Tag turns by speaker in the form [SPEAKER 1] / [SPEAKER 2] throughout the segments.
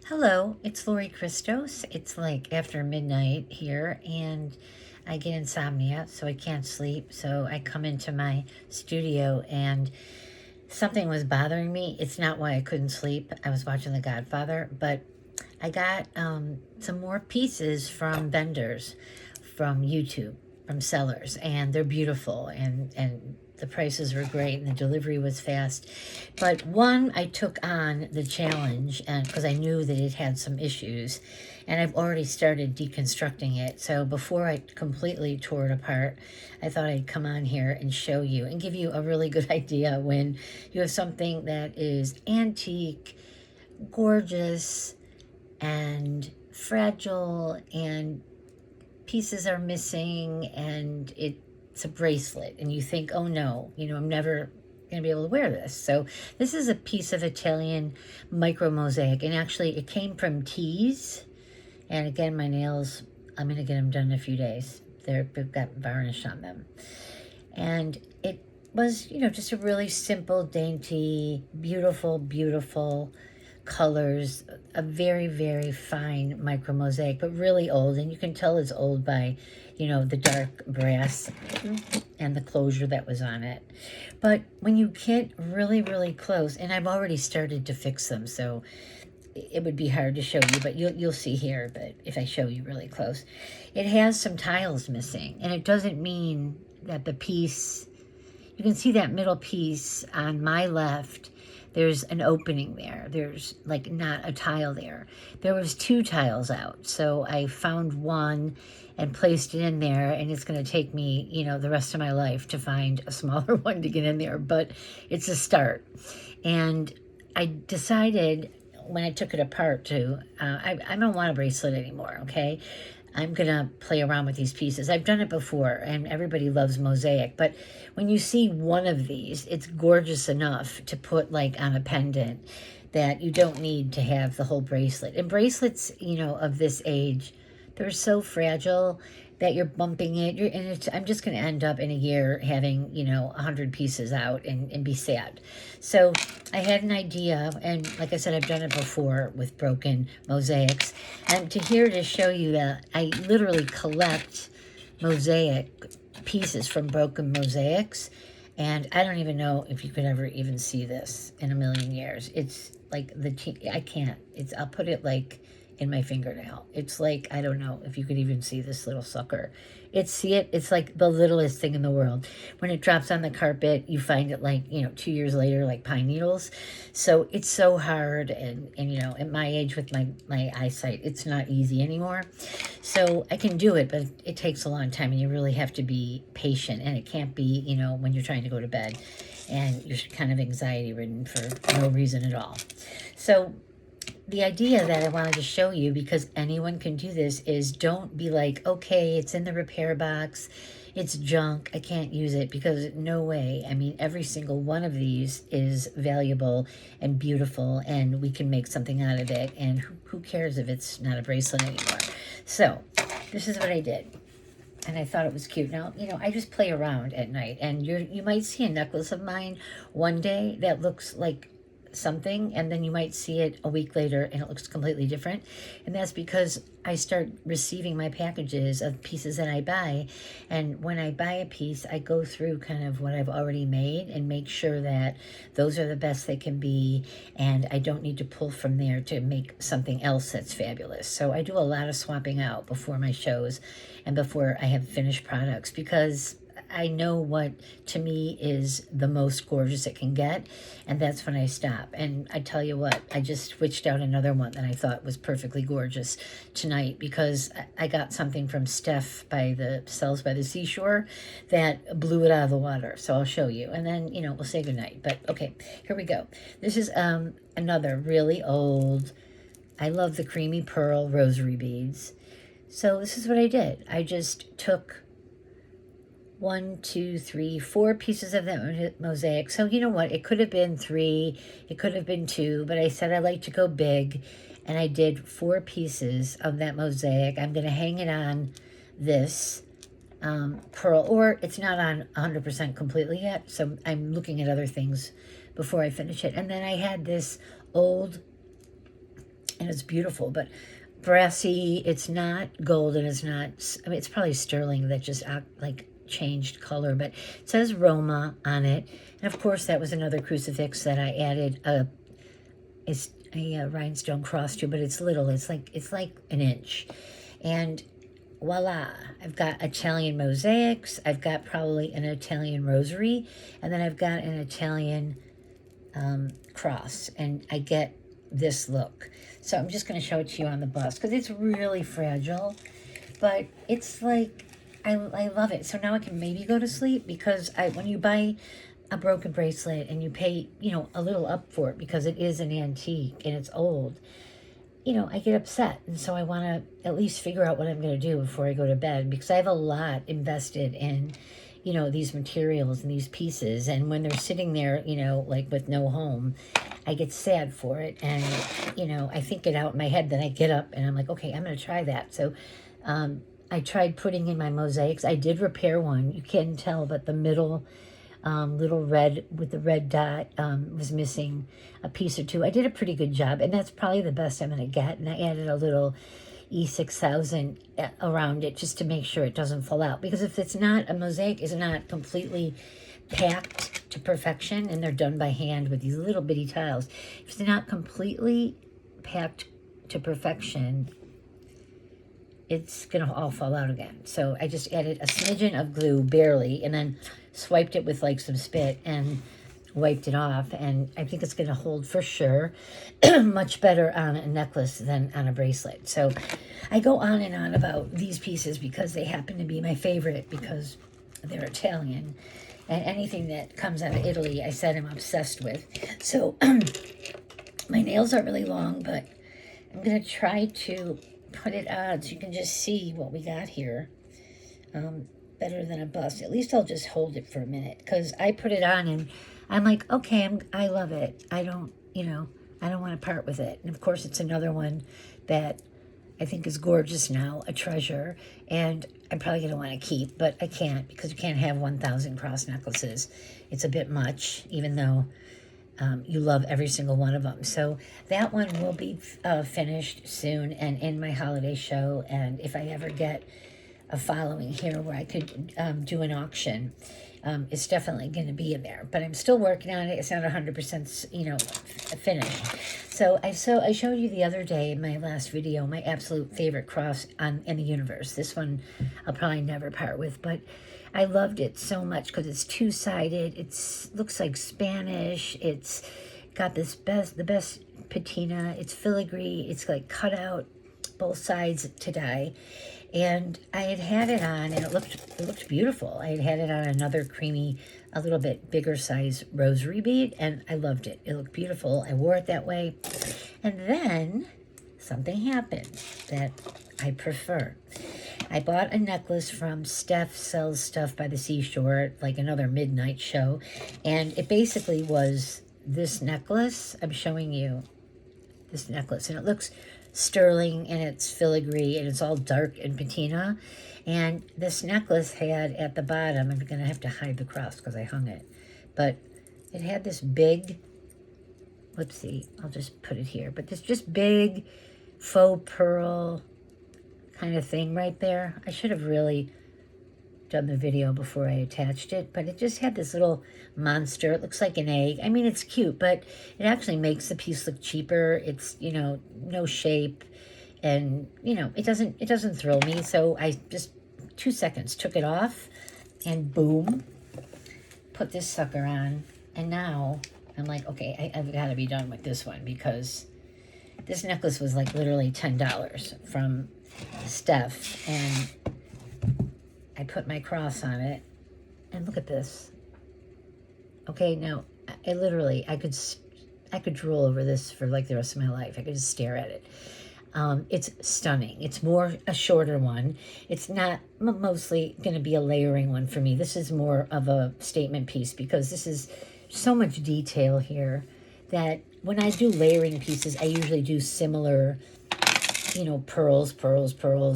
[SPEAKER 1] Hello, it's Lori Christos. It's like after midnight here, and I get insomnia, so I can't sleep. So I come into my studio, and something was bothering me. It's not why I couldn't sleep. I was watching The Godfather, but I got some more pieces from vendors, from YouTube, from sellers, and they're beautiful, and the prices were great, and the delivery was fast. But one, I took on the challenge, and because I knew that it had some issues, and I've already started deconstructing it. So before I completely tore it apart, I thought I'd come on here and show you and give you a really good idea when you have something that is antique, gorgeous, and fragile, and pieces are missing, and it's a bracelet, and you think, oh no, I'm never going to be able to wear this. So this is a piece of Italian micro mosaic, and actually it came from Tees. And again, my nails, I'm going to get them done in a few days. They've got varnish on them. And it was, just a really simple, dainty, beautiful, beautiful colors, a very, very fine micro mosaic, but really old. And you can tell it's old by, the dark brass and the closure that was on it. But when you get really, really close, and I've already started to fix them, so it would be hard to show you, but you'll see here that if I show you really close, it has some tiles missing, and it doesn't mean that the piece, you can see that middle piece on my left, there's an opening there. There's like not a tile there. There was two tiles out, so I found one and placed it in there, and it's going to take me, the rest of my life to find a smaller one to get in there, but it's a start. And I decided when I took it apart to, I don't want a bracelet anymore, okay? I'm going to play around with these pieces. I've done it before, and everybody loves mosaic, but when you see one of these, it's gorgeous enough to put like on a pendant that you don't need to have the whole bracelet. And bracelets, of this age, they're so fragile that you're bumping it. I'm just going to end up in a year having, 100 pieces out and be sad. So I had an idea, and like I said, I've done it before with broken mosaics. And to show you that I literally collect mosaic pieces from broken mosaics. And I don't even know if you could ever even see this in a million years. It's like I can't. I'll put it like in my fingernail. It's like, I don't know if you could even see this little sucker. It's like the littlest thing in the world. When it drops on the carpet, you find it like, 2 years later, like pine needles. So it's so hard. And at my age with my eyesight, it's not easy anymore. So I can do it, but it takes a long time, and you really have to be patient. And it can't be, when you're trying to go to bed and you're kind of anxiety ridden for no reason at all. So the idea that I wanted to show you, because anyone can do this, is don't be like, okay, it's in the repair box, it's junk, I can't use it, because no way. I mean, every single one of these is valuable and beautiful, and we can make something out of it, and who cares if it's not a bracelet anymore. So this is what I did, and I thought it was cute. Now, I just play around at night, and you might see a necklace of mine one day that looks like something, and then you might see it a week later and it looks completely different. And that's because I start receiving my packages of pieces that I buy, and when I buy a piece, I go through kind of what I've already made and make sure that those are the best they can be, and I don't need to pull from there to make something else that's fabulous. So I do a lot of swapping out before my shows and before I have finished products, because I know what to me is the most gorgeous it can get, and that's when I stop. And I tell you what, I just switched out another one that I thought was perfectly gorgeous tonight, because I got something from Steph by the Sells by the Seashore that blew it out of the water. So I'll show you, and then we'll say goodnight. But okay, here we go. This is another really old. I love the creamy pearl rosary beads. So this is what I did. I just took 1, 2, 3, 4 pieces of that mosaic. So you know what? It could have been 3, it could have been 2, but I said I like to go big, and I did 4 pieces of that mosaic. I'm going to hang it on this pearl, or it's not on 100% completely yet, so I'm looking at other things before I finish it. And then I had this old and it's beautiful, but brassy. It's not gold, and it's not, I mean, it's probably sterling that just like changed color, but it says Roma on it. And of course, that was another crucifix that I added a rhinestone cross to, but it's little. It's like an inch. And voila, I've got Italian mosaics. I've got probably an Italian rosary, and then I've got an Italian cross, and I get this look. So I'm just going to show it to you on the bus because it's really fragile, but it's like, I love it. So now I can maybe go to sleep, because when you buy a broken bracelet and you pay, a little up for it because it is an antique and it's old, I get upset. And so I want to at least figure out what I'm going to do before I go to bed, because I have a lot invested in, these materials and these pieces. And when they're sitting there, like with no home, I get sad for it. And, I think it out in my head. Then I get up and I'm like, okay, I'm going to try that. So I tried putting in my mosaics. I did repair one. You can't tell, but the middle little red with the red dot was missing a piece or two. I did a pretty good job, and that's probably the best I'm going to get. And I added a little E6000 around it just to make sure it doesn't fall out. Because if it's not, a mosaic is not completely packed to perfection, and they're done by hand with these little bitty tiles. If it's not completely packed to perfection, it's going to all fall out again. So I just added a smidgen of glue, barely, and then swiped it with like some spit and wiped it off. And I think it's going to hold for sure much better on a necklace than on a bracelet. So I go on and on about these pieces because they happen to be my favorite, because they're Italian. And anything that comes out of Italy, I said I'm obsessed with. So my nails are really long, but I'm going to try to put it on so you can just see what we got here. Better than a bust. At least I'll just hold it for a minute, because I put it on and I'm like, okay, I love it. I don't want to part with it. And of course, it's another one that I think is gorgeous now, a treasure, and I'm probably going to want to keep, but I can't, because you can't have 1,000 cross necklaces. It's a bit much, even though you love every single one of them. So that one will be finished soon and in my holiday show. And if I ever get a following here where I could do an auction, it's definitely going to be in there. But I'm still working on it. It's not 100%, finished. So I showed you the other day in my last video my absolute favorite cross in the universe. This one I'll probably never part with, but I loved it so much because it's two-sided. It looks like Spanish. It's got the best patina. It's filigree. It's like cut out both sides to dye. And I had it on, and it looked beautiful. I had it on another creamy, a little bit bigger size rosary bead, and I loved it. It looked beautiful. I wore it that way. And then something happened that I prefer. I bought a necklace from Steph Sells Stuff by the Seashore, like another midnight show. And it basically was this necklace. I'm showing you this necklace. And it looks sterling, and it's filigree, and it's all dark and patina. And this necklace had at the bottom, I'm going to have to hide the cross because I hung it. But it had this big, let's see, I'll just put it here. But this just big faux pearl kind of thing right there. I should have really done the video before I attached it, but it just had this little monster. It looks like an egg. I mean, it's cute, but it actually makes the piece look cheaper. It's, no shape, and, it doesn't thrill me. So I just 2 seconds took it off, and boom, put this sucker on. And now I'm like, okay, I've got to be done with this one, because this necklace was like literally $10 from Steph, and I put my cross on it, and look at this. Okay, now I could drool over this for like the rest of my life. I could just stare at it. It's stunning. It's more a shorter one. It's not mostly going to be a layering one for me. This is more of a statement piece, because this is so much detail here that when I do layering pieces, I usually do similar, pearls,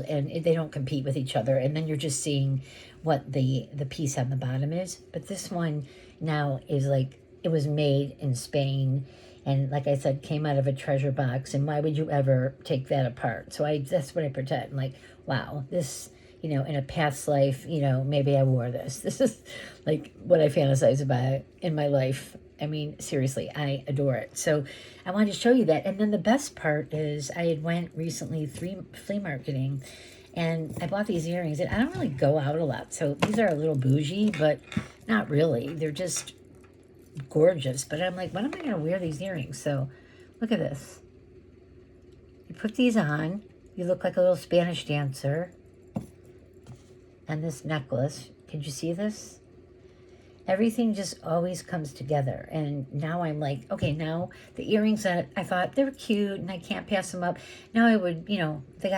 [SPEAKER 1] and they don't compete with each other. And then you're just seeing what the piece on the bottom is. But this one now is like, it was made in Spain, And like I said, came out of a treasure box. And why would you ever take that apart? So that's what I pretend. Like, wow, this, in a past life, maybe I wore this. This is like what I fantasize about in my life. I mean, seriously, I adore it. So I wanted to show you that. And then the best part is I had went recently flea marketing, and I bought these earrings, and I don't really go out a lot. So these are a little bougie, but not really. They're just gorgeous. But I'm like, when am I going to wear these earrings? So look at this. You put these on, you look like a little Spanish dancer. And this necklace, could you see this? Everything just always comes together. And now I'm like, okay, now the earrings that I thought they were cute and I can't pass them up. Now I would, they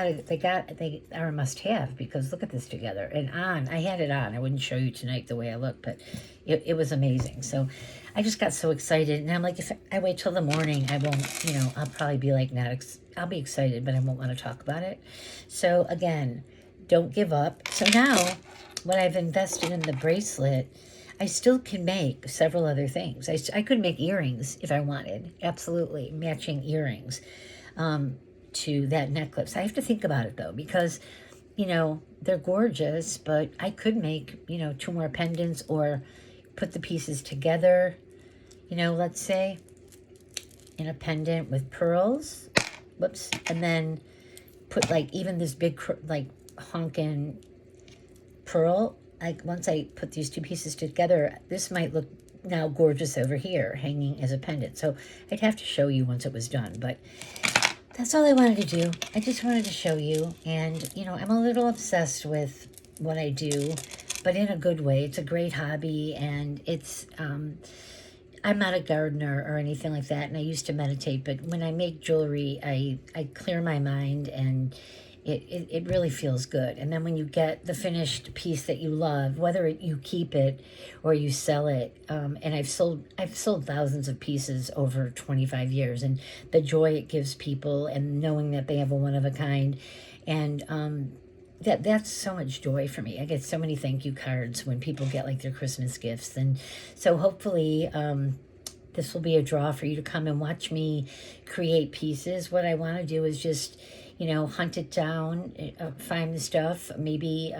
[SPEAKER 1] are a must have, because look at this together. And I had it on. I wouldn't show you tonight the way I look, but it was amazing. So I just got so excited. And I'm like, if I wait till the morning, I won't, I'll probably be like, I'll be excited, but I won't want to talk about it. So again, don't give up. So now when I've invested in the bracelet, I still can make several other things. I could make earrings if I wanted, absolutely, matching earrings to that necklace. I have to think about it, though, because, they're gorgeous, but I could make, 2 more pendants or put the pieces together, let's say, in a pendant with pearls, whoops, and then put, like, even this big, like, honkin' pearl. Like, once I put these 2 pieces together, this might look now gorgeous over here, hanging as a pendant. So I'd have to show you once it was done. But that's all I wanted to do. I just wanted to show you. And, I'm a little obsessed with what I do, but in a good way. It's a great hobby, and it's, I'm not a gardener or anything like that, and I used to meditate, but when I make jewelry, I clear my mind, and it really feels good. And then when you get the finished piece that you love, whether you keep it or you sell it, and I've sold thousands of pieces over 25 years, and the joy it gives people, and knowing that they have a one of a kind, and that's so much joy for me. I get so many thank you cards when people get like their Christmas gifts, and so hopefully this will be a draw for you to come and watch me create pieces. What I want to do is just hunt it down, find the stuff, maybe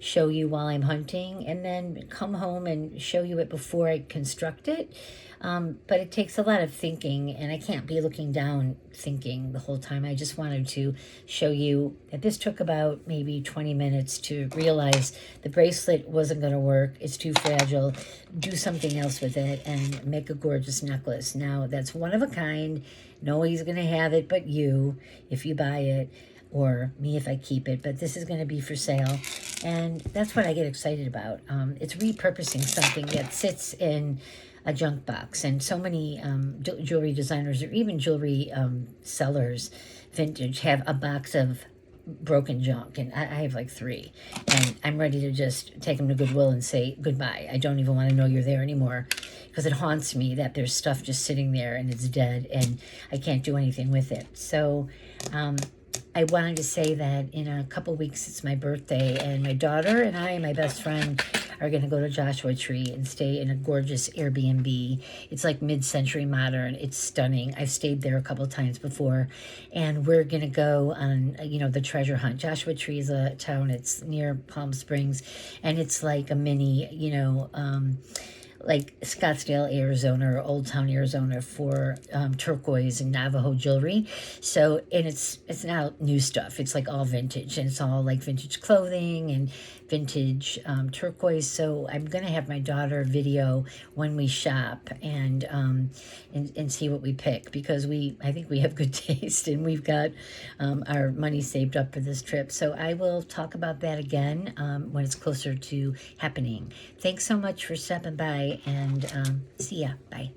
[SPEAKER 1] show you while I'm hunting, and then come home and show you it before I construct it. But it takes a lot of thinking, and I can't be looking down thinking the whole time. I just wanted to show you that this took about maybe 20 minutes to realize the bracelet wasn't going to work. It's too fragile. Do something else with it and make a gorgeous necklace. Now, that's one of a kind. Nobody's going to have it but you if you buy it, or me if I keep it, but this is going to be for sale, and that's what I get excited about. It's repurposing something that sits in a junk box, and so many jewelry designers, or even jewelry sellers, vintage, have a box of broken junk, and I have like 3, and I'm ready to just take them to Goodwill and say goodbye. I don't even want to know you're there anymore, because it haunts me that there's stuff just sitting there and it's dead and I can't do anything with it. So I wanted to say that in a couple weeks it's my birthday, and my daughter and I and my best friend are going to go to Joshua Tree and stay in a gorgeous Airbnb. It's like mid-century modern. It's stunning. I've stayed there a couple times before, and we're going to go on, the treasure hunt. Joshua Tree is a town. It's near Palm Springs, and it's like a mini, like Scottsdale, Arizona, or Old Town, Arizona, for turquoise and Navajo jewelry. So, and it's not new stuff. It's like all vintage, and it's all like vintage clothing and vintage turquoise. So I'm going to have my daughter video when we shop and see what we pick, because I think we have good taste, and we've got our money saved up for this trip. So I will talk about that again when it's closer to happening. Thanks so much for stopping by, and see ya. Bye.